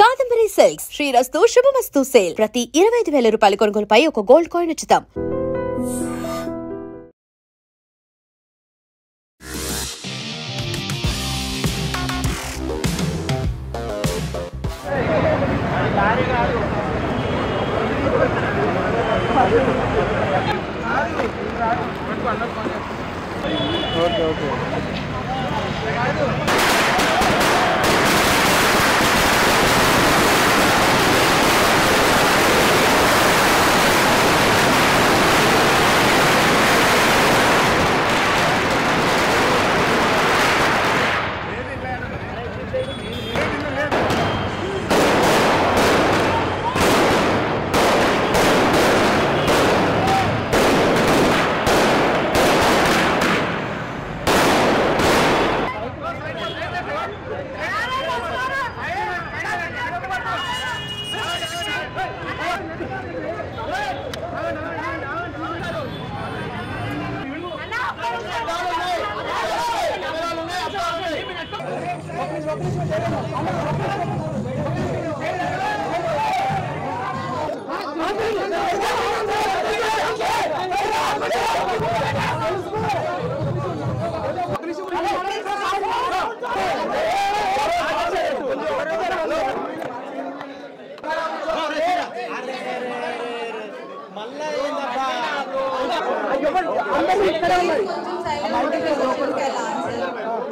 Kadambari silks శ్రీరస్తు శుభమస్తు sale ప్రతి 25,000 రూపాయల కొనుగోలుపై ఒక గోల్డ్ కాయిన్ ఉచితం. Okay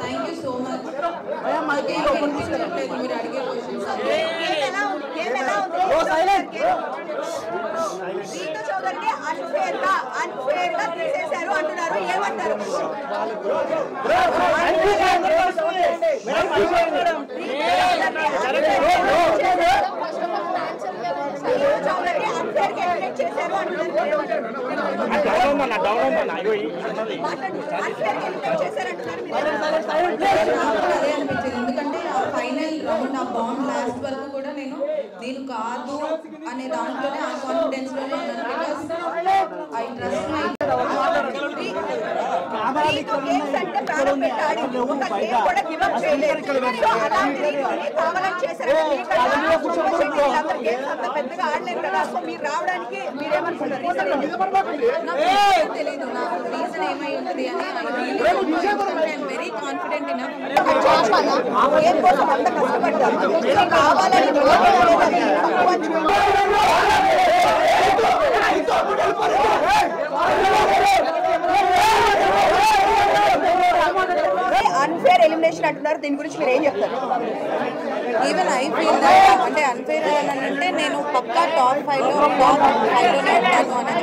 Thank you so much. unfair గా తీసేశారు అంటున్నారు ఏమంటారు ఎందుకంటే ఫైనల్ రౌండ్ ఆ బాండ్ లాస్ట్ వరకు కూడా నేను దీని కాదు అనే దాంట్లోనే ఆ కాన్ఫిడెన్స్ లోనే ఐ ట్రస్ట్ మై పెద్దగా ఆడలేదు కదా సో మీరు రావడానికి మీరేమనుకుంటారు తెలీదు నాకు రీజన్ ఏమై ఉంటుంది అని వెరీ కాన్ఫిడెంట్ కోసం అంత కష్టపడ్డారు కావాలని అన్ఫేర్ ఎలిమినేషన్ అంటున్నారు దీని గురించి మీరు ఏం చెప్తారు ఈవెన్ ఐ ఫీల్ దట్ అంటే అన్ఫేర్ అని అంటే నేను పక్కా టాప్ 5లోనే ఉంటాను అని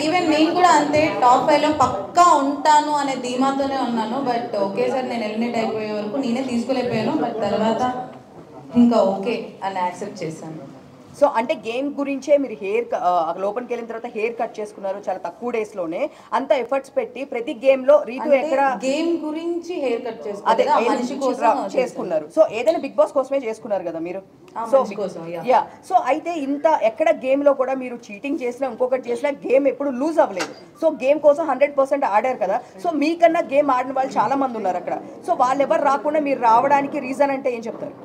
ఈవెన్ నేను కూడా అంతే టాప్ 5లో పక్కా ఉంటాను అనే ధీమాతోనే ఉన్నాను బట్ ఒకేసారి నేను ఎలిమినేట్ అయిపోయే వరకు నేనే తీసుకోలేకపోయాను బట్ తర్వాత ఇంకా ఓకే అని యాక్సెప్ట్ చేశాను సో అంటే గేమ్ గురించే మీరు హెయిర్ లోపలికి వెళ్ళిన తర్వాత హెయిర్ కట్ చేసుకున్నారు చాలా తక్కువ డేస్ లోనే అంత ఎఫర్ట్స్ పెట్టి ప్రతి గేమ్ లో రీతు ఎక్కడ గేమ్ గురించి హెయిర్ కట్ చేసుకున్నారు సో ఏదైనా బిగ్ బాస్ కోసమే చేసుకున్నారు కదా మీరు సో అయితే ఇంత ఎక్కడ గేమ్ లో కూడా మీరు చీటింగ్ చేసినా ఇంకొకటి చేసినా గేమ్ ఎప్పుడు లూజ్ అవ్వలేదు సో గేమ్ కోసం 100% ఆడారు కదా సో మీకన్నా గేమ్ ఆడిన వాళ్ళు చాలా మంది ఉన్నారు అక్కడ సో వాళ్ళు ఎవరు రాకుండా మీరు రావడానికి రీజన్ అంటే ఏం చెప్తారు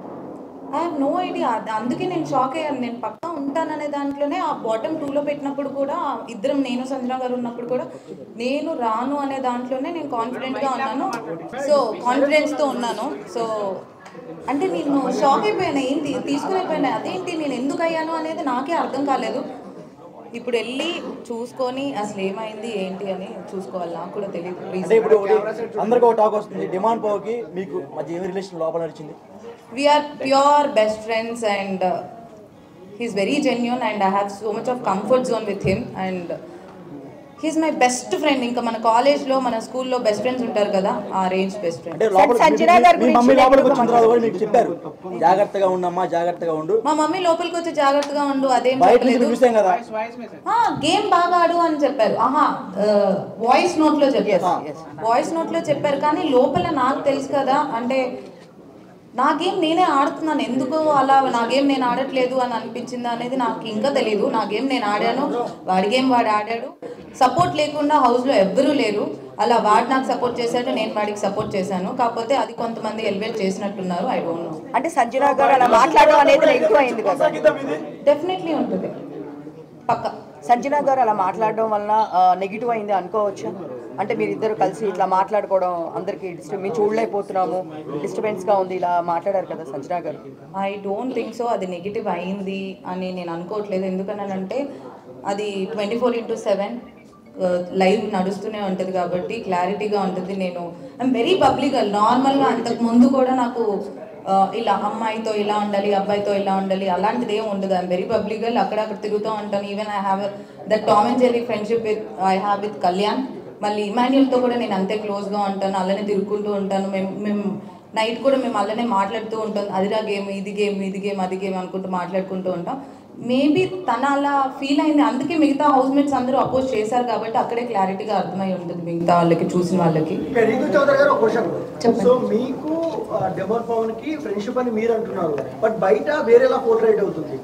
ఐ హ్యావ్ నో ఐడియా అందుకే నేను షాక్ అయ్యాను నేను పక్కా ఉంటాననే దాంట్లోనే ఆ బాటమ్ 2లో పెట్టినప్పుడు కూడా ఇద్దరం నేను సంజన గారు ఉన్నప్పుడు కూడా నేను రాను అనే దాంట్లోనే నేను కాన్ఫిడెంట్గా ఉన్నాను సో కాన్ఫిడెన్స్తో ఉన్నాను సో అంటే నేను షాక్ అయిపోయాను ఏంటి తీసుకుని అదేంటి నేను ఎందుకు అయ్యాను అనేది నాకే అర్థం కాలేదు ఇప్పుడు వెళ్ళి చూసుకొని అసలు ఏమైంది ఏంటి అని చూసుకోవాలి నాకు కూడా తెలియదు అందరికీ ఒక టాక్ వస్తుంది డిమాండ్ పోకి మీకు మధ్య ఏమి రిలేషన్ లోపల నడిచింది we are pure best friends and he's very genuine and I have so much of comfort zone with him and he's my best friend ఇంకా మన కాలేజ్ లో మన స్కూల్ లో బెస్ట్ ఫ్రెండ్స్ ఉంటారు కదా ఆ రేంజ్ బెస్ట్ ఫ్రెండ్ సంజన గారి గురించి మమ్మీ లోపలికి వచ్చిన తర్వాత మీకు చెప్పారు జాగ్రత్తగా ఉండమ్మా జాగ్రత్తగా ఉండు మా మమ్మీ లోపలికి వచ్చి జాగ్రత్తగా ఉండు అదేం చెప్పలేదు గేమ్ బాగా ఆడు అని చెప్పారు వాయిస్ నోట్ లో చెప్పారు కానీ లోపల నాకు తెలుసు కదా అంటే నా గేమ్ నేనే ఆడుతున్నాను, ఎందుకు అలా నా గేమ్ నేను ఆడట్లేదు అని అనిపించింది అనేది నాకు ఇంకా తెలియదు. నా గేమ్ నేను ఆడాను, వాడి గేమ్ వాడు ఆడాడు. సపోర్ట్ లేకుండా హౌస్లో ఎవ్వరూ లేరు. అలా వాడు నాకు సపోర్ట్ చేశాడు, నేను వాడికి సపోర్ట్ చేశాను. కాకపోతే అది కొంతమంది ఎలివేట్ చేసినట్టున్నారు. I don't know. అంటే సంజన గారు అలా మాట్లాడడం అనేది ఎక్కువ అయింది కదా. డెఫినెట్లీ ఉంటుంది పక్క. సంజన గారు అలా మాట్లాడడం వలన నెగిటివ్ అయింది అనుకోవచ్చు. అంటే మీరిద్దరు కలిసి ఇట్లా మాట్లాడుకోవడం అందరికి మేము చూడలేకపోతున్నాము, డిస్టర్బెన్స్గా ఉంది, ఇలా మాట్లాడారు కదా సంజన గారు. ఐ డోంట్ థింక్ సో అది నెగిటివ్ అయింది అని నేను అనుకోవట్లేదు. ఎందుకనంటే అది 24/7 లైవ్ నడుస్తూనే ఉంటుంది కాబట్టి క్లారిటీగా ఉంటుంది. నేను ఐఎమ్ వెరీ పబ్లిక్. నార్మల్గా అంతకు ముందు కూడా నాకు ఇలా అమ్మాయితో ఇలా ఉండాలి, అబ్బాయితో ఇలా ఉండాలి అలాంటిది ఏమి ఉండదు. I'm very public. అక్కడక్కడ తిరుగుతూ ఉంటాను. Even I have the Tom and Jerry friendship I have with Kalyan. మళ్ళీ ఇమాన్యుయల్తో కూడా నేను అంతే క్లోజ్గా ఉంటాను, అలానే తిరుగుకుంటూ ఉంటాను. మేము నైట్ కూడా మేము అలానే మాట్లాడుతూ ఉంటాం. అదిరా గేమ్, ఇది గేమ్, ఇది గేమ్, అది గేమ్ అనుకుంటూ మాట్లాడుకుంటూ ఉంటాం. మేబీ తన అలా ఫీల్ అయింది, అందుకే మిగతా హౌస్ మేట్స్ అందరూ అపోజ్ చేశారు కాబట్టి అక్కడే క్లారిటీగా అర్థమై ఉంటుంది మిగతా వాళ్ళకి, చూసిన వాళ్ళకి. రీతు చౌదరి గారు ఒక క్వశ్చన్. సో మీకు డెమోన్ పవన్ కి ఫ్రెండ్షిప్ అని మీరు అంటున్నారు, బట్ బయట వేరేలా పోర్ట్రేట్ అవుతుంది.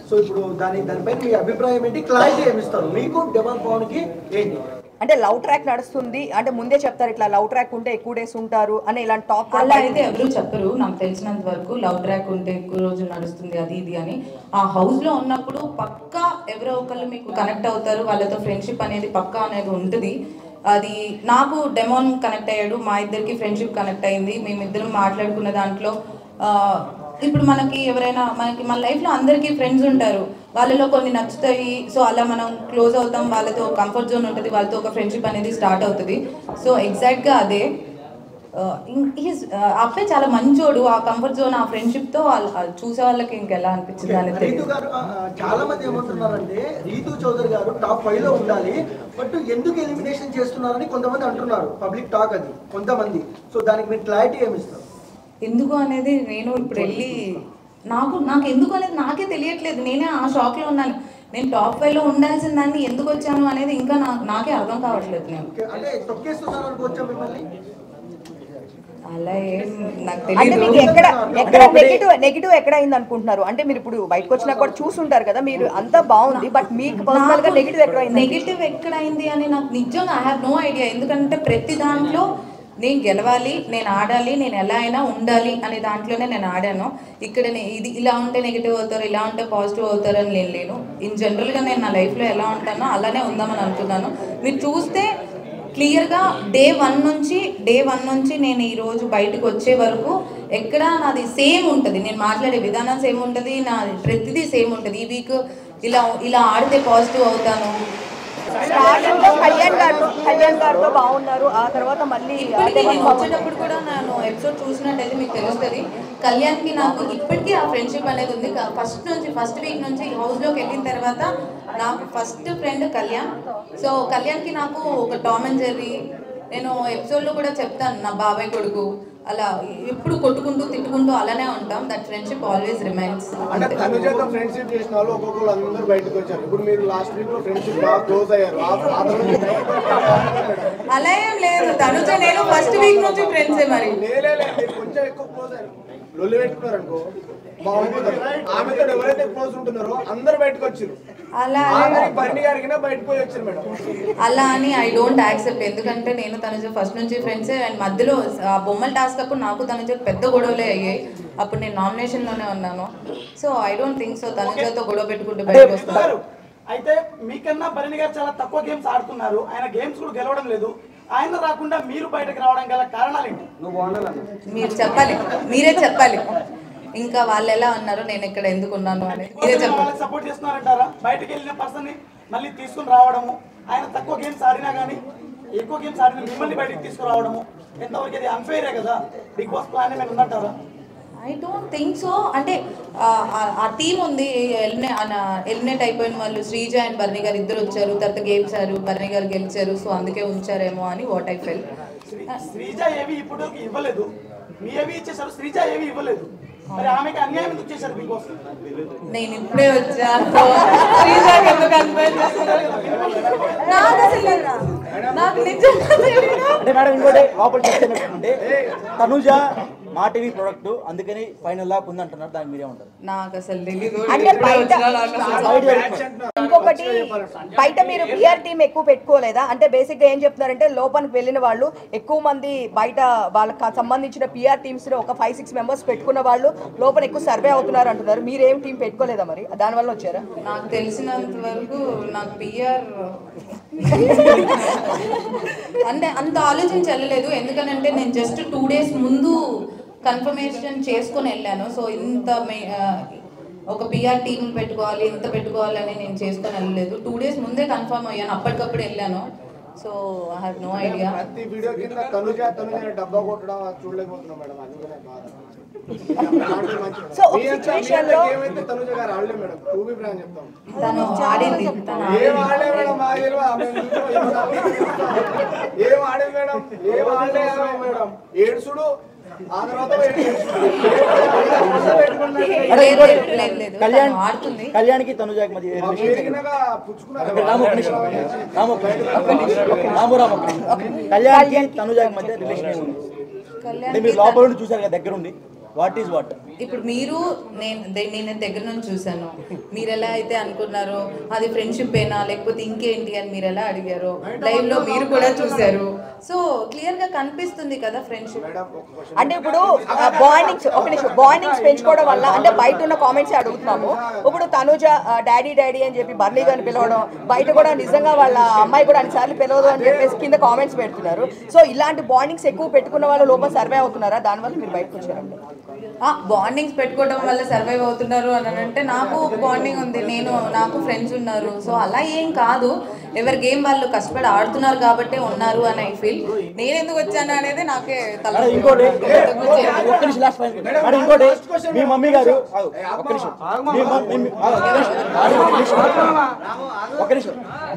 సో ఇప్పుడు దానిపైన మీ అభిప్రాయం ఏంటి, క్లారిటీ ఏమిస్తారు? మీకు డెమోన్ పవన్ కి ఏంటి? అంటే లవ్ ట్రాక్ నడుస్తుంది అంటే ముందే చెప్తారు, ఇట్లా లవ్ ట్రాక్ ఉంటే ఎక్కువ డేస్ ఉంటారు అని ఇలాంటి టాక్. అలా అయితే ఎవరు చెప్పరు నాకు తెలిసినంత వరకు. లవ్ ట్రాక్ ఉంటే ఎక్కువ రోజులు నడుస్తుంది అది ఇది అని. ఆ హౌస్లో ఉన్నప్పుడు పక్కా ఎవరో ఒకళ్ళు మీకు కనెక్ట్ అవుతారు, వాళ్ళతో ఫ్రెండ్షిప్ అనేది పక్కా అనేది ఉంటుంది. అది నాకు డెమోన్ కనెక్ట్ అయ్యాడు, మా ఇద్దరికి ఫ్రెండ్షిప్ కనెక్ట్ అయింది. మేమిద్దరం మాట్లాడుకున్న దాంట్లో ఇప్పుడు మనకి ఎవరైనా మన లైఫ్లో అందరికీ ఫ్రెండ్స్ ఉంటారు, వాళ్ళలో కొన్ని నచ్చుతాయి. సో అలా మనం క్లోజ్ అవుతాం, వాళ్ళతో కంఫర్ట్ జోన్ ఉంటుంది, వాళ్ళతో ఒక ఫ్రెండ్షిప్ అనేది స్టార్ట్ అవుతుంది. సో ఎగ్జాక్ట్గా అదే. అబ్బాయి చాలా మంచోడు. ఆ కంఫర్ట్ జోన్, ఆ ఫ్రెండ్షిప్తో చూసే వాళ్ళకి ఇంకెలా అనిపించింది అనేది. రీతు గారు చాలా మంది ఏమంటున్నారంటే రీతు చౌదరి గారు టాప్ 5 లో ఉండాలి, బట్ ఎందుకు ఎలిమినేషన్ చేస్తున్నారని కొంతమంది అంటున్నారు. పబ్లిక్ టాక్ అది కొంతమంది. సో దానికి మీరు క్లారిటీ ఏమిస్తారు? ఎందుకు అనేది నేను ఇప్పుడు వెళ్ళి నాకు ఎందుకు అనేది నాకే తెలియట్లేదు. నేనే ఆ షాక్లో ఉన్నాను. నేను టాప్ 5 లో ఉండాల్సిన దాన్ని ఎందుకు వచ్చాను అనేది ఇంకా నాకే అర్థం కావట్లేదు. నేను అంటే తొక్కేస్తున్నారు అనుకోవచ్చా మిమ్మల్ని? అలా ఏం నాకు అంటే తెలియదు. మీకు ఎక్కడ నెగిటివ్ ఎక్కడ అయింది అనుకుంటున్నారు? అంటే మీరు ఇప్పుడు బయటకు వచ్చినా కూడా చూసుంటారు కదా, మీరు అంతా బాగుంది, బట్ మీకు పర్సనల్ గా నెగిటివ్ ఎక్కడ అయింది? నెగిటివ్ ఎక్కడైంది అని నాకు నిజంగా ఐ హ్యావ్ నో ఐడియా. ఎందుకంటే ప్రతి దాంట్లో నేను గెలవాలి, నేను ఆడాలి, నేను ఎలా అయినా ఉండాలి అనే దాంట్లోనే నేను ఆడాను. ఇక్కడ ఇది ఇలా ఉంటే నెగిటివ్ అవుతారు, ఇలా ఉంటే పాజిటివ్ అవుతారు అని నేను లేను. ఇన్ జనరల్గా నేను నా లైఫ్లో ఎలా ఉంటానో అలానే ఉందామని అనుకున్నాను. మీరు చూస్తే క్లియర్గా డే వన్ నుంచి నేను ఈరోజు బయటకు వచ్చే వరకు ఎక్కడ నాది సేమ్ ఉంటుంది. నేను మాట్లాడే విధానం సేమ్ ఉంటుంది, నా ప్రతిదీ సేమ్ ఉంటుంది. ఈ వీక్ ఇలా ఆడితే పాజిటివ్ అవుతాను. కళ్యాణ్ గారితో బాగున్నారు, ఆ తర్వాత మళ్ళీ నేను వచ్చేటప్పుడు కూడా నేను ఎపిసోడ్ చూసినట్టయితే మీకు తెలుస్తుంది. కళ్యాణ్కి నాకు ఇప్పటికీ ఆ ఫ్రెండ్షిప్ అనేది ఉంది. ఫస్ట్ వీక్ నుంచి హౌస్లోకి వెళ్ళిన తర్వాత నాకు ఫస్ట్ ఫ్రెండ్ కళ్యాణ్. సో కళ్యాణ్కి నాకు ఒక టామ్ అండ్ జెర్రీ, నేను ఎపిసోడ్లో కూడా చెప్తాను నా బాబాయ్ కొడుకు, అలా ఎప్పుడు కొట్టుకుంటూ తిట్టుకుంటూ అలానే ఉంటాం. That friendship always remains. అంటే తనుజతో ఫ్రెండ్షిప్ చేసిన వాళ్ళు ఒక్కొక్కరు అందరూ బయటకు వచ్చారు. ఇప్పుడు మీరు లాస్ట్ వీక్ లో ఫ్రెండ్షిప్ బాగా క్లోజ్ అయ్యారు. అలా ఏం లేదు, తనుజ నేను ఫస్ట్ వీక్ నుంచి ఫ్రెండ్సే. మరి కొంచెం ఎక్కువ క్లోజ్ అయ్యారు, లొల్లి పెట్టుకున్నారు అనుకో బాగుంటుంది. ఆమెతో ఎవరైతే క్లోజ్ ఉంటున్నారో అందరు బయటకు వచ్చారు. అలా బర్ని గారికి బయటకు పోయి వచ్చారు మేడం. అలా అని ఐ డోంట్ యాక్సెప్ట్. ఎందుకంటే నేను తనుజ ఫస్ట్ నుంచి ఫ్రెండ్సే. అండ్ మధ్యలో ఆ బొమ్మల టాస్క్ అప్పుడు నాకు తనుజ పెద్ద గొడవలే అయ్యాయి. అప్పుడు నేను నామినేషన్లోనే ఉన్నాను. So I don't think so తనుజతో గొడవ పెట్టుకుంటూ బయటకు వస్తాను. అయితే మీకన్నా భరణి గారు చాలా తక్కువ గేమ్స్ ఆడుతున్నారు, ఆయన గేమ్స్ కూడా గెలవడం లేదు. ఆయన రాకుండా మీరు బయటకు రావడం గల కారణాలు ఏంటి? మీరు చెప్పాలి, మీరే చెప్పాలి. ఇంకా వాళ్ళు ఎలా ఉన్నారు, నేను ఇక్కడ ఎందుకు ఉన్నాను అనేది మీరే చెప్పాలి. సపోర్ట్ చేస్తున్నారంటారా? బయటకు వెళ్ళిన పర్సన్ ని మళ్ళీ తీసుకుని రావడము, ఆయన తక్కువ గేమ్స్ ఆడినా కానీ ఎక్కువ గేమ్స్ ఆడిన మిమ్మల్ని బయటకు తీసుకురావడము ఎంతవరకు అది అన్ఫెయిరే కదా? బిగ్ బాస్ ప్లాన్ ఏమైనా ఉందంటారా? I don't think so. అంటే ఆ టీం ఉంది, ఎలిమినేట్ అయిపోయిన వాళ్ళు శ్రీజ అండ్ బర్ని గారు ఇద్దరు వచ్చారు, తర్వాత గేమ్సారు, బర్ని గారు గెలిచారు. సో అందుకే ఉంచారేమో అని వాట్ ఐ ఫెల్. శ్రీజ ఏవి ఇప్పుడు ఇవ్వలేదు, మీ ఏవి ఇచ్చేసారు, శ్రీజ ఏవి ఇవ్వలేదు. మరి ఆమెకి అన్యాయం ఎందుకు చేశారు బిగ్ బాస్? నేను ఇప్పుడే వచ్చాను, శ్రీజకి ఎందుకు కన్ఫర్మ్ చేస్తున్నారు? నాకు నిజంగా అంటే మేడం ఇంకోటి లోపల చెప్తే తనుజ మా టీవీ ప్రొడక్ట్ అందుకని ఫైనల్ లాక్ ఉంది అంటున్నారు, దానికి మీరే ఉంటారు. నాకు అసలు తెలీదు. అంటే ఇంకొకటి బయట మీరు పిఆర్ టీం ఎక్కువ పెట్టుకోలేదా? అంటే బేసిక్ గా ఏం చెప్తున్నారంటే లోపలికి వెళ్ళిన వాళ్ళు ఎక్కువ మంది బయట వాళ్ళకి సంబంధించిన పిఆర్ టీమ్స్ లో ఒక 5-6 మెంబర్స్ పెట్టుకున్న వాళ్ళు లోపల ఎక్కువ సర్వే అవుతున్నారు అంటున్నారు. మీరేం టీం పెట్టుకోలేదా మరి? దానివల్ల వచ్చారా? నాకు తెలిసినంత వరకు నాకు పిఆర్ అంటే అంత ఆలోచించి వెళ్ళలేదు. ఎందుకంటే నేను జస్ట్ 2 days ముందు కన్ఫర్మేషన్ చేసుకొని వెళ్ళాను. సో ఇంత ఒక పిఆర్ టీం పెట్టుకోవాలి, ఇంత పెట్టుకోవాలని నేను చేసుకొని వెళ్ళలేదు. 2 days ముందే కన్ఫర్మ్ అయ్యాను, అప్పటికప్పుడు వెళ్ళాను. So I have no idea. ప్రతి వీడియో కింద తనుజ డబ్బా కొట్టడం చూడలేకపోతున్నాం మేడం, అందుకనే బాధ. సో ఒక సిచువేషన్ లో ఏమైతే తనుజ గారు ఆడలే మేడం, టూ బి బ్రాండ్ చెప్తాం. తను ఆడింది, ఏం ఆడలే మేడం, మా ఏం ఆడే మేడం, ఏం ఆడలే మేడం, ఏడుసుడు ఆ తర్వాత కళ్యాణ్కి తనుజాకి మధ్య కళ్యాణ్కి తనుజాకి మధ్య రిలేషన్ ఉంది. అంటే మీరు లోపల నుండి చూసారు కదా దగ్గరుండి, వాట్ ఈస్ వాట్? ఇప్పుడు మీరు నేను దగ్గర నుంచి చూసాను. మీరు ఎలా అయితే అనుకున్నారో అది ఫ్రెండ్షిప్ ఏనా లేకపోతే ఇంకేంటి అని మీరు ఎలా అడిగారో లైవ్ లో మీరు కూడా చూసారు. సో క్లియర్ గా కనిపిస్తుంది కదా ఫ్రెండ్షిప్. అంటే ఇప్పుడు బాండింగ్స్ పెంచుకోవడం వల్ల అంటే బయట ఉన్న కామెంట్స్ అడుగుతున్నాము. ఇప్పుడు తనుజ డాడీ డాడీ అని చెప్పి బర్లీ గారిని పిలవడం, బయట కూడా నిజంగా వాళ్ళ అమ్మాయి కూడా అన్నిసార్లు పిలవదు అని చెప్పేసి కింద కామెంట్స్ పెడుతున్నారు. సో ఇలాంటి బాండింగ్స్ ఎక్కువ పెట్టుకున్న వాళ్ళు లోపల సర్వే అవుతున్నారా? దానివల్ల మీరు బయటకు వచ్చారండి. బాండింగ్స్ పెట్టుకోవడం వల్ల సర్వైవ్ అవుతున్నారు అని అంటే నాకు బాండింగ్ ఉంది, నాకు ఫ్రెండ్స్ ఉన్నారు. సో అలా ఏం కాదు, ఎవరి గేమ్ వాళ్ళు కష్టపడి ఆడుతున్నారు కాబట్టి ఉన్నారు అని ఐ ఫీల్. నేను ఎందుకు వచ్చాను అనేది నాకే ఇంకోటి మీ మమ్మీ గారు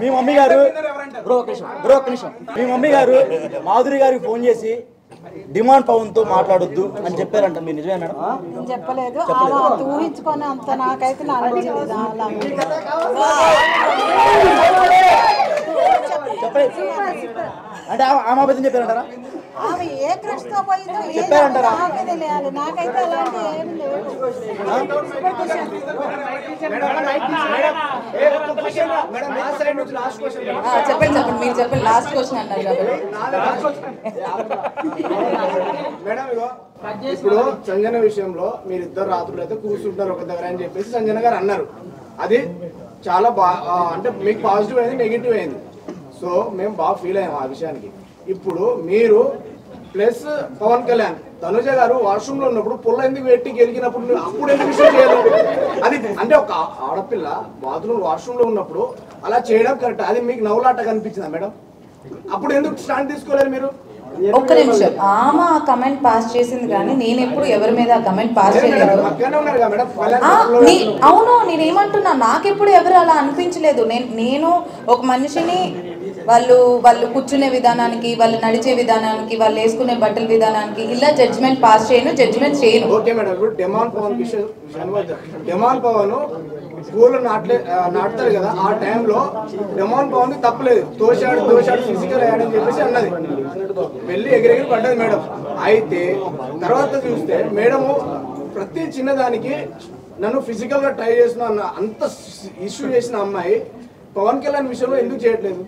మీ మమ్మీ గారు మాధురి గారికి ఫోన్ చేసి డిమాండ్ పవన్ తో మాట్లాడొద్దు అని చెప్పారంట, మీరు నిజమే మేడం? చెప్పలేదు, ఊహించుకొని అంత నాకైతే అంటే ఆమె అబద్ధం చెప్పారంటారా? ఆమె ఏ క్రష్ తో పోయిందో చెప్పారంటారా? నాకైతే అలాంటి ఏం లేదు. చెప్పండి మీరు చెప్పండి, లాస్ట్ క్వశ్చన్ అన్నారు కాబట్టి. మేడం ఇప్పుడు సంజన విషయంలో మీరు ఇద్దరు రాత్రులు అయితే కూర్చుంటారు ఒక దగ్గర అని చెప్పేసి సంజన గారు అన్నారు. అది చాలా అంటే మీకు పాజిటివ్ అయింది, నెగిటివ్ అయింది. సో మేము బాగా ఫీల్ అయ్యాము ఆ విషయానికి. ఇప్పుడు మీరు ప్లస్ పవన్ కళ్యాణ్ తనుజ గారు వాష్రూమ్ లో ఉన్నప్పుడు పుల్ల ఎందుకు పెట్టి గెలిగినప్పుడు అప్పుడు ఎందుకు విషయం చేయలేదు? అది అంటే ఒక ఆడపిల్ల బాత్రూమ్ వాష్రూమ్ లో ఉన్నప్పుడు అలా చేయడం కరెక్ట్. అది మీకు నవ్వులాట కనిపించిందా మేడం? అప్పుడు ఎందుకు స్టాండ్ తీసుకోలేదు మీరు? ఒక్క నిమిషం, ఆమె ఆ కమెంట్ పాస్ చేసింది కానీ నేను ఎప్పుడు ఎవరి మీద ఆ కమెంట్ పాస్ చేయలేదు. అవును, నేనేమంటున్నా, నాకెప్పుడు ఎవరు అలా అనిపించలేదు. నేను ఒక మనిషిని వాళ్ళు కూర్చునే విధానానికి, వాళ్ళు నడిచే విధానానికి, వాళ్ళు వేసుకునే బట్టల విధానానికి ఇలా జడ్జిమెంట్ పాస్ చేయను, జడ్జిమెంట్ చేయను. ఓకే మేడం, ఇప్పుడు డెమాన్ పవన్ పూలు నాటుతారు కదా, ఆ టైంలో డెమాన్ పవన్ తప్పలేదు, తోశాడు ఫిజికల్ అయ్యాడని చెప్పేసి అన్నది, వెళ్ళి ఎగిరెగిరి పడ్డది మేడం. అయితే తర్వాత చూస్తే మేడము ప్రతి చిన్నదానికి నన్ను ఫిజికల్ గా ట్రై చేసిన అంత ఇష్యూ చేసిన అమ్మాయి పవన్ కళ్యాణ్ విషయంలో ఎందుకు చేయట్లేదు?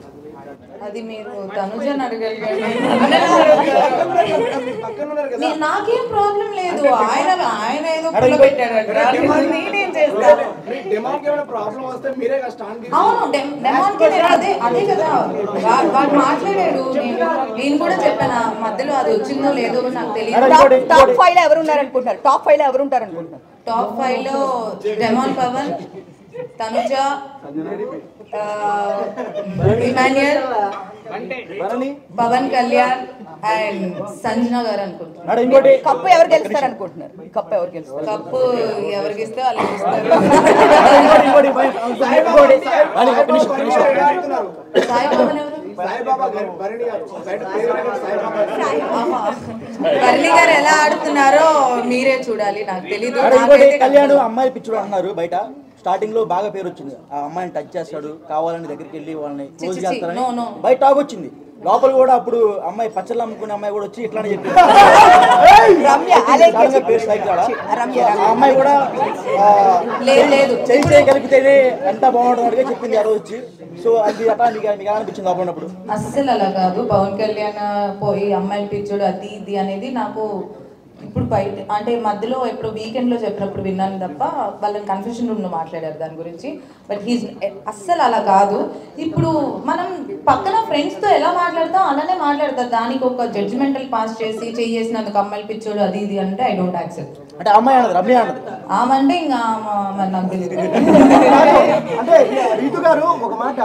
అది మీరు తనుజని అడగాలి. నాకేం ప్రాబ్లం లేదు, ఆయన ఏదో పెట్టాడు. అవును, డెమాన్కి అదే కదా వాడు మాట్లాడాడు. నేను కూడా చెప్పాను, మధ్యలో అది వచ్చిందో లేదో నాకు తెలియదు. టాప్ 5 లో ఎవరు ఉన్నారనుకుంటున్నారు? టాప్ 5 లో ఎవరు ఉంటారనుకుంటున్నారు? టాప్ 5 లో డెమాన్ పవన్, తనుజ, ఇమాన్యుయల్, పవన్ కళ్యాణ్ అండ్ సంజన గారు అనుకుంటున్నారు. కప్పు ఎవరు గెలుస్తారు అనుకుంటున్నారు? కప్పు ఎవరికి ఇస్తే వాళ్ళు గెలుస్తారు. సాయి పవన్ ఎవరు? బర్లీ గారు ఎలా ఆడుతున్నారో మీరే చూడాలి, నాకు తెలీదు. కళ్యాణ్ అమ్మాయి పిచ్చుడు అన్నారు బయట, స్టార్టింగ్ లో బాగా పేరు వచ్చింది, ఆ అమ్మాయిని టచ్ చేస్తాడు, కావాలని దగ్గరికి వెళ్ళి వాళ్ళని క్లోజ్ చి, చేస్తారని no. బయట టాక్ వచ్చింది. లోపల కూడా అప్పుడు అమ్మాయి పచ్చళ్ళు అమ్ముకునే అమ్మాయి కూడా వచ్చి ఇట్లానే చెప్పింది. రమ్య అలేఖ్య సడన్గా పేరు స్ట్రైక్ రావడా? రమ్య ఆ అమ్మాయి కూడా లేదు. చేయి కలిపితేనే ఎంత బాగుంటుంది చెప్పింది ఆ రోజు వచ్చి. సో అది అట్లా మీకు ఎలా అనిపించింది లోపల ఉన్నప్పుడు? అస్సలు అలా కాదు. పవన్ కళ్యాణ్ పోయి అమ్మాయిల పిచ్చోడు అది ఇది అనేది నాకు ఇప్పుడు బయట అంటే మధ్యలో ఎప్పుడు వీకెండ్లో చెప్పినప్పుడు విన్నాను తప్ప వాళ్ళని కన్ఫ్యూషన్ రూమ్లో మాట్లాడారు దాని గురించి. బట్ హీస్ అస్సలు అలా కాదు. ఇప్పుడు మనం పక్కన ఫ్రెండ్స్తో ఎలా మాట్లాడతాం అలానే మాట్లాడతారు. దానికి ఒక జడ్జిమెంటల్ పాస్ చేసి చేసినందుకు అమ్మాయిల పిచ్చోడు అది ఇది అంటే ఐ డోంట్ యాక్సెప్ట్. అంటే అమ్మాయి అన్నది రమ్య అన్నది ఆమంటే ఇంకా మరి నాకు తెలియదు. అంటే రీతు గారు ఒక మాట,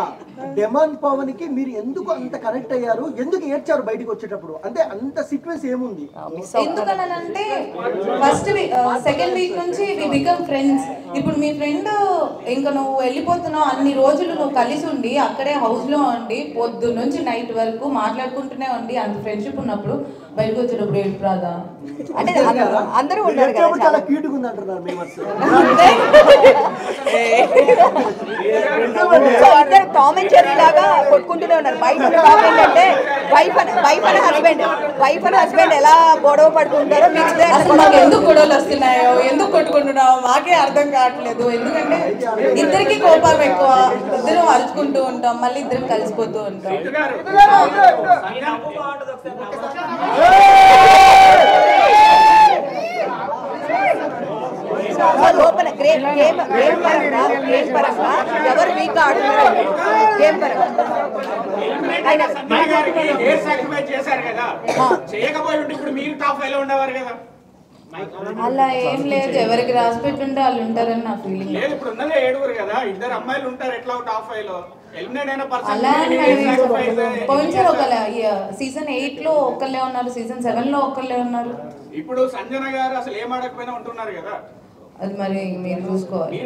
డెమాన్ పవన్ కి మీరు ఎందుకు అంత కనెక్ట్ అయ్యారు, ఎందుకు ఏడ్చారు బయటికి వచ్చేటప్పుడు? అంటే అంత సీక్వెన్స్ ఏముంది? ఎందుకనంటే ఫస్ట్ సెకండ్ వీక్ నుంచి వి బికమ్ ఫ్రెండ్స్. ఇప్పుడు మీ ఫ్రెండ్ ఇంకా నువ్వు వెళ్ళిపోతున్నావు, అన్ని రోజులు నువ్వు కలిసి ఉండి అక్కడే హౌస్ లో ఉండి పొద్దు నుంచి నైట్ వరకు మాట్లాడుకుంటూనే ఉండి అంత ఫ్రెండ్షిప్ ఉన్నప్పుడు బయటకు వచ్చేటప్పుడు ఏడు రాదా? అంటే అందరూ ఉన్నారు కదా చాలా క్యూట్ గా ఉంది అంటున్నారు మేమర్స్. సో ఇద్దరు టామ్ అండ్ జెర్రీ లాగా కొట్టుకుంటూనే ఉన్నారు. బయట టాక్ ఏంటంటే వైఫ్ అండ్ హస్బెండ్ ఎలా గొడవ పడుతుంటారో మీరు అసలు మాకు ఎందుకు గొడవలు వస్తున్నాయో ఎందుకు కొట్టుకుంటున్నావు మాకే అర్థం కావట్లేదు. ఎందుకంటే ఇద్దరికి కోపాలు ఎక్కువ, ఇద్దరం అరుచుకుంటూ ఉంటాం, మళ్ళీ ఇద్దరం కలిసిపోతూ ఉంటాం. లోపల గేమ్ పరంగా ఎవరు వీక్ ఆడుతున్నారు గేమ్ పరంగా అలా ఏం లేదు. ఎవరికి రాసి పెట్టుంటే వాళ్ళు ఉంటారని నా ఫీలింగ్. అలా పోయినసారి ఒక సీజన్ 8 లో ఒక్కళ్ళే ఉన్నారు, సీజన్ 7 లో ఒక్కళ్ళే ఉన్నారు. ఇప్పుడు సంజన గారు అసలు ఏం ఆడకపోయినా ఉంటున్నారు కదా, అది మరి మీరు చూసుకోవాలి.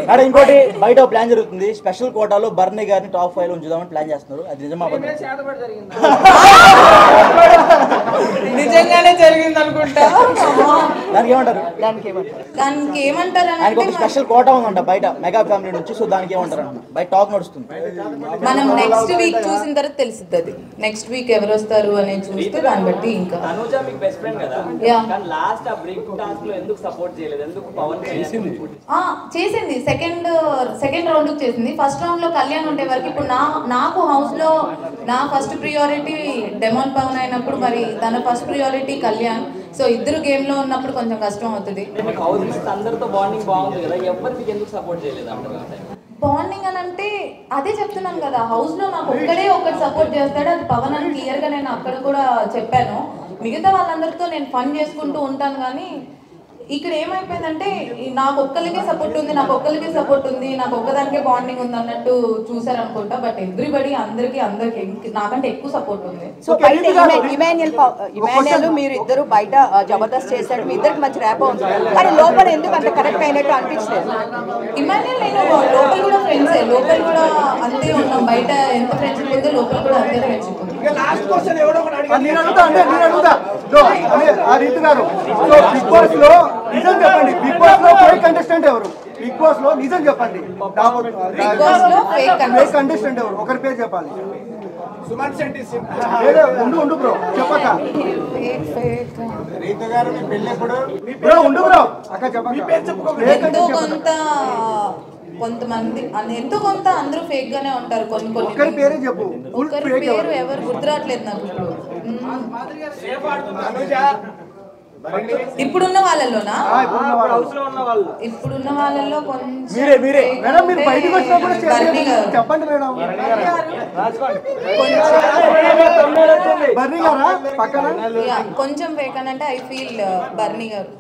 అక్కడ ఇంకోటి బయట ప్లాన్ జరుగుతుంది, స్పెషల్ కోటాలో బర్నీ గారిని టాప్ 5 లో ఉంచుదామని ప్లాన్ చేస్తున్నారు. అది నిజమా? నిజంగానే జరిగింది అనుకుంటా. దానికి ఏమంటారు? దానికి ఏమంటారు ఆయనకు ఒక స్పెషల్ కోటా ఉందంట బయట మెగా ఫ్యామిలీ నుంచి. సో దానికి ఏమంటారు అన్న బయట టాక్ నడుస్తుంది. మనం నెక్స్ట్ వీక్ చూసిన తర్వాత తెలుస్తుంది. అది నెక్స్ట్ వీక్ ఎవరు వస్తారు అనేది చూస్తే దాన్ని బట్టి ఇంకా చేసింది. సెకండ్ రౌండ్ చేసింది. ఫస్ట్ రౌండ్ లో కళ్యాణ్ ఉండే వరకు ఇప్పుడు నాకు హౌస్ లో నా ఫస్ట్ ప్రియారిటీ డెమాన్ పవన్ అయినప్పుడు మరి తన ఫస్ట్ ప్రియారిటీ కళ్యాణ్. సో ఇద్దరు గేమ్ లో ఉన్నప్పుడు కొంచెం కష్టం అవుతుంది. బాండింగ్ అని అంటే అదే చెప్తున్నాను కదా, హౌస్ లో నాకు ఒక్కడే ఒకటి సపోర్ట్ చేస్తాడు, అది పవన్ అని క్లియర్ గా నేను అక్కడ కూడా చెప్పాను. మిగతా వాళ్ళందరితో నేను ఫన్ చేసుకుంటూ ఉంటాను. కానీ ఇక్కడ ఏమైపోయిందంటే నాకు ఒక్కరికే సపోర్ట్ ఉంది, నాకు ఒక్కదానికే బాండింగ్ ఉంది అన్నట్టు చూసారనుకుంటా. బట్ ఎవ్రీబడి అందరికి నాకంటే ఎక్కువ సపోర్ట్ ఉంది. సో బయట ఇమాన్యుయల్ మీరు ఇద్దరు బయట జబర్దస్త్ చేశాడు, మీ ఇద్దరికి మంచి ర్యాప్ ఉంది, కానీ లోపల ఎందుకు అంత కరెక్ట్ అయినట్టు అనిపించలేదు? ఇమాన్యుయల్ నేను లోపల కూడా ఫ్రెండ్సే, లోపల కూడా అంతే ఉన్నాం. బయట ఎంత ఫ్రెండ్షిప్ ఉందో లోపల కూడా అంతే ఫ్రెండ్షిప్ ఉంది. బిగ్ బాస్ లో నిజం చెప్పండి, బిగ్ బాస్ లో ఫేక్ కంటెస్టెంట్ ఎవరు? బిగ్ బాస్ లో నిజం చెప్పండి, ఫేక్ కంటెస్టెంట్ ఎవరు? ఒకరి పేరు చెప్పాలి. సుమన్ శెట్టి ఉండు బ్రో చెప్పక. రీతు గారు మీ పెళ్ళి ఎప్పుడు? బ్రో ఉండు బ్రో అక్క చెప్పక. కొంతమంది ఎంతో కొంత అందరూ ఫేక్ గానే ఉంటారు. కొన్ని ఒకరి పేరే చెప్పు. ఒకరి పేరు ఎవరు గుర్తురావట్లేదు నాకు ఇప్పుడు. ఇప్పుడున్న వాళ్ళలోనా? ఇప్పుడున్న వాళ్ళలో కొంచెం చెప్పండి మేడం. కొంచెం ఫేక్ అని అంటే ఐ ఫీల్ బర్నీ గారు.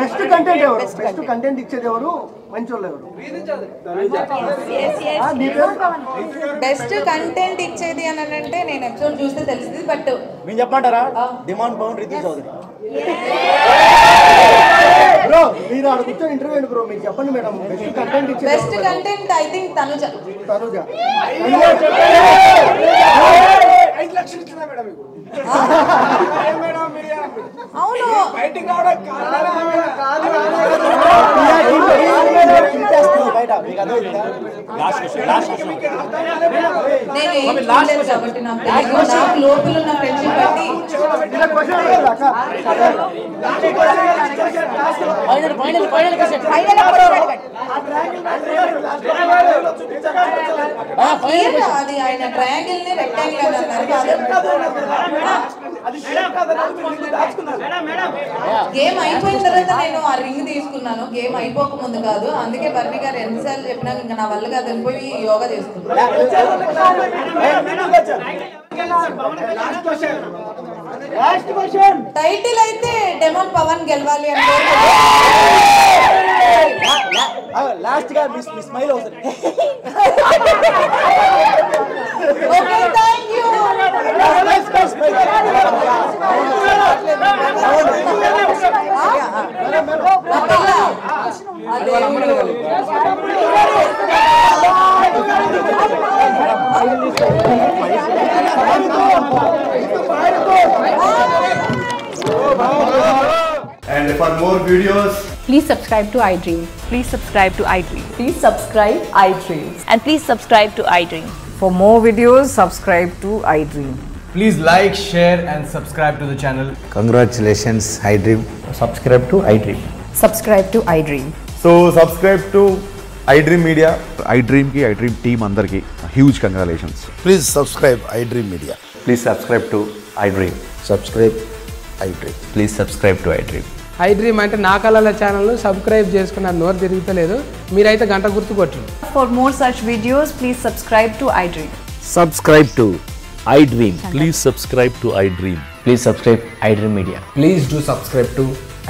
బెస్ట్ కంటెంట్ ఎవరు? బెస్ట్ కంటెంట్ ఇచ్చేది ఎవరు? మంచి వాళ్ళు ఎవరు? బెస్ట్ కంటెంట్ ఇచ్చేది అని అంటే నేను ఎపిసోడ్ చూస్తే తెలిసింది. బట్ మీరు చెప్పమంటారా? డిమాండ్ పవన్ రీతు చౌదరి. బ్రో మీరు ఆడ కూర్చొని ఇంటర్వ్యూ బ్రో, మీరు చెప్పండి మేడం. బెస్ట్ కంటెంట్ ఇచ్చేది best content I think Tanuja. 5 లక్షలు ఇచ్చిందా మేడం మీకు? అవును బయటికి రావడానికి నేను ఏం చూడలేదు కాబట్టి నాకు తెలియదు. నాకు లోపల ఉన్న ఫ్రెండ్షిప్ బట్టి అది ఆయన ట్రయాంగిల్ ని రెక్టాంగిల్ అని అన్నారు. గేమ్ అయిపోయిన తర్వాత నేను ఆ రింగ్ తీసుకున్నాను, గేమ్ అయిపోక ముందు కాదు. అందుకే బర్నీ గారు ఎన్నిసార్లు చెప్పినా ఇంకా నా వల్ల కాదు వెళ్ళిపోయి యోగా చేసుకున్నాను. టైటిల్ అయితే డెమోన్ పవన్ గెలవాలి అంటే లాస్ట్ గా మిస్ స్మైల్ అవుతుంది. Okay thank you. And for more videos, please subscribe to iDream. Please subscribe to iDream. Please subscribe iDream. And please subscribe to iDream. For more videos, subscribe to iDream. please like, share and subscribe to the channel. Congratulations, iDream. Subscribe to iDream. Subscribe to iDream. So subscribe to iDream Media. iDream ki iDream team andarki huge congratulations. Please subscribe iDream Media. Please subscribe to iDream. Subscribe iDream. Please subscribe to iDream. iDream అంటే నా కళల channel subscribe చేసుకున్న నోరు తిరుగుతలేదు, మీరైతే గంట గుర్తు కొట్టండి. For more such videos, please subscribe to iDream. Subscribe to iDream. Please subscribe to iDream. Please subscribe iDream Media. Please do subscribe to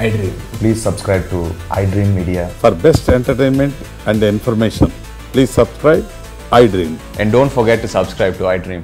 iDream. Please subscribe to iDream Media. For best entertainment and information, please subscribe iDream. And don't forget to subscribe to iDream.